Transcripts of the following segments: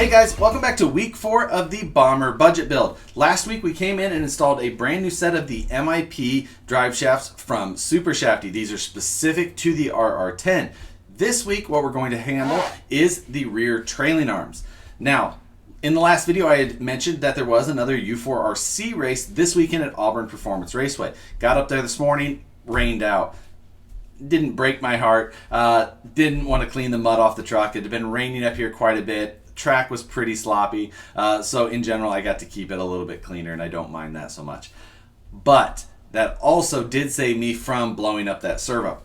Hey guys, welcome back to week 4 of the Bomber budget build. Last week we came in and installed a brand new set of the MIP drive shafts from Super Shafty. These are specific to the RR10. This week what we're going to handle is the rear trailing arms. Now, in the last video I had mentioned that there was another U4RC race this weekend at Auburn Performance Raceway. Got up there this morning, rained out. Didn't break my heart. Didn't want to clean the mud off the truck. It had been raining up here quite a bit. Track was pretty sloppy, so in general I got to keep it a little bit cleaner, and I don't mind that so much. But that also did save me from blowing up that servo.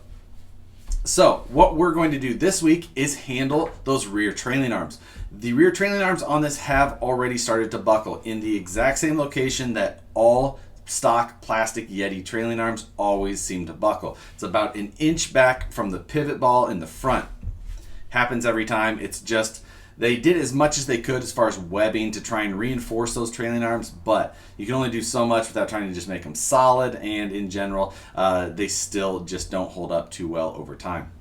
So what we're going to do this week is handle those rear trailing arms. The rear trailing arms on this have already started to buckle in the exact same location that all stock plastic Yeti trailing arms always seem to buckle. It's about an inch back from the pivot ball in the front. Happens every time. It's just they did as much as they could as far as webbing to try and reinforce those trailing arms, but you can only do so much without trying to just make them solid, and in general, they still just don't hold up too well over time.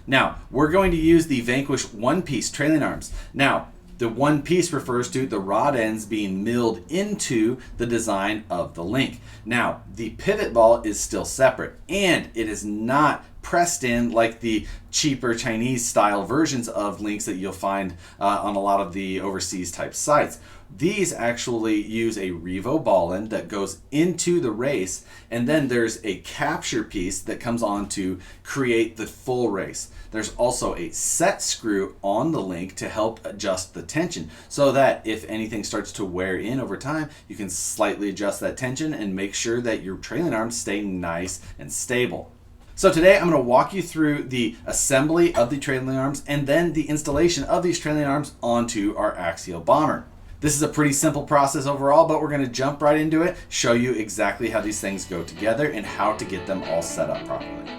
Now, we're going to use the Vanquish one-piece trailing arms. Now, the one piece refers to the rod ends being milled into the design of the link. Now, the pivot ball is still separate, and it is not pressed in like the cheaper Chinese style versions of links that you'll find on a lot of the overseas type sites. These actually use a Revo ball end that goes into the race, and then there's a capture piece that comes on to create the full race. There's also a set screw on the link to help adjust the tension so that if anything starts to wear in over time, you can slightly adjust that tension and make sure that your trailing arms stay nice and stable. So today I'm going to walk you through the assembly of the trailing arms and then the installation of these trailing arms onto our Axial bomber. This is a pretty simple process overall, but we're going to jump right into it, show you exactly how these things go together and how to get them all set up properly.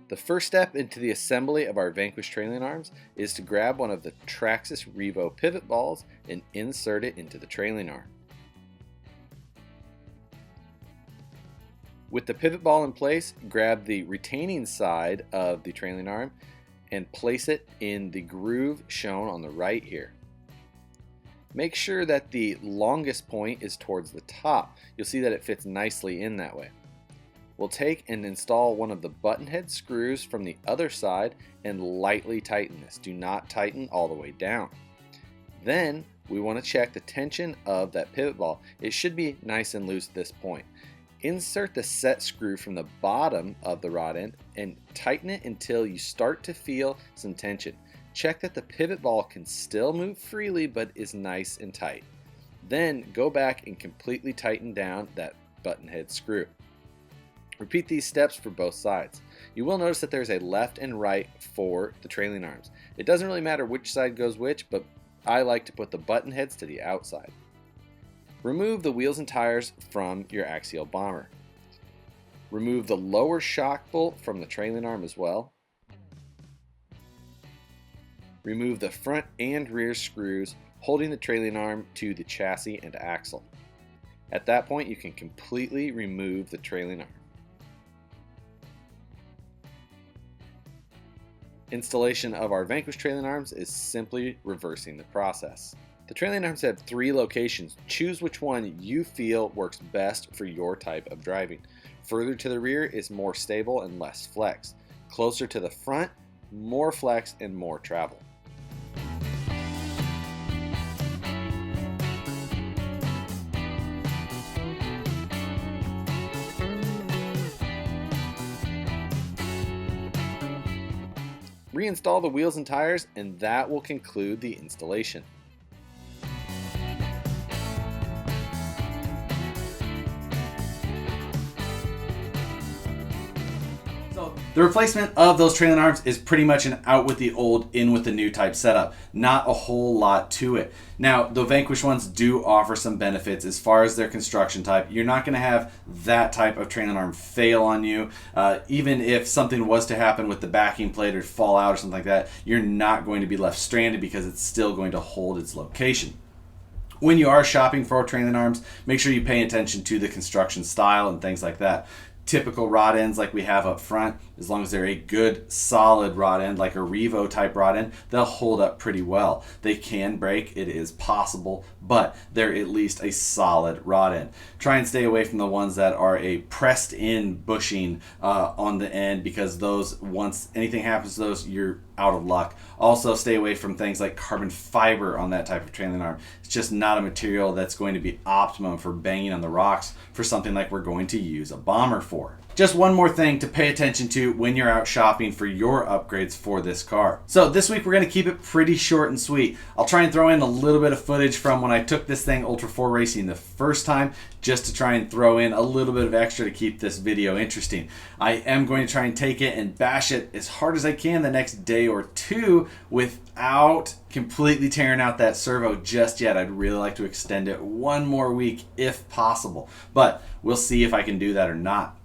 The first step into the assembly of our Vanquish trailing arms is to grab one of the Traxxas Revo pivot balls and insert it into the trailing arm. With the pivot ball in place, grab the retaining side of the trailing arm and place it in the groove shown on the right here. Make sure that the longest point is towards the top. You'll see that it fits nicely in that way. We'll take and install one of the button head screws from the other side and lightly tighten this. Do not tighten all the way down. Then we want to check the tension of that pivot ball. It should be nice and loose at this point. Insert the set screw from the bottom of the rod end and tighten it until you start to feel some tension. Check that the pivot ball can still move freely but is nice and tight. Then go back and completely tighten down that button head screw. Repeat these steps for both sides. You will notice that there's a left and right for the trailing arms. It doesn't really matter which side goes which, but I like to put the button heads to the outside. Remove the wheels and tires from your Axial bomber. Remove the lower shock bolt from the trailing arm as well. Remove the front and rear screws holding the trailing arm to the chassis and axle. At that point, you can completely remove the trailing arm. Installation of our Vanquish trailing arms is simply reversing the process. The trailing arms have 3 locations. Choose which one you feel works best for your type of driving. Further to the rear is more stable and less flex. Closer to the front, more flex and more travel. Reinstall the wheels and tires, and that will conclude the installation. The replacement of those trailing arms is pretty much an out with the old, in with the new type setup. Not a whole lot to it. Now, the Vanquish ones do offer some benefits as far as their construction type. You're not going to have that type of trailing arm fail on you. Even if something was to happen with the backing plate or fall out or something like that, you're not going to be left stranded because it's still going to hold its location. When you are shopping for trailing arms, make sure you pay attention to the construction style and things like that. typical rod ends like we have up front, as long as they're a good solid rod end like a Revo type rod end, they'll hold up pretty well. They can break, it is possible, but they're at least a solid rod end. Try and stay away from the ones that are a pressed in bushing on the end, because those, once anything happens to those, you're out of luck. Also stay away from things like carbon fiber on that type of trailing arm. It's just not a material that's going to be optimum for banging on the rocks for something like we're going to use a bomber for. Just one more thing to pay attention to when you're out shopping for your upgrades for this car. So this week we're going to keep it pretty short and sweet. I'll try and throw in a little bit of footage from when I took this thing Ultra 4 racing the first time, just to try and throw in a little bit of extra to keep this video interesting. I am going to try and take it and bash it as hard as I can the next day or two without completely tearing out that servo just yet. I'd really like to extend it one more week if possible, but we'll see if I can do that or not.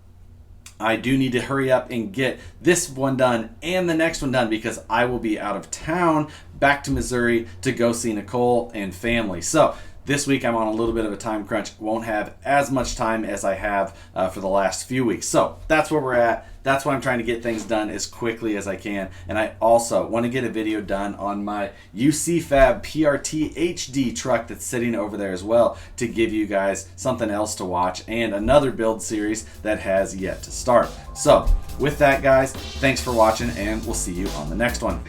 I do need to hurry up and get this one done and the next one done, because I will be out of town back to Missouri to go see Nicole and family. So this week I'm on a little bit of a time crunch. Won't have as much time as I have for the last few weeks. So that's where we're at. That's why I'm trying to get things done as quickly as I can. And I also want to get a video done on my UC Fab PRT HD truck that's sitting over there as well, to give you guys something else to watch and another build series that has yet to start. So with that, guys, thanks for watching, and we'll see you on the next one.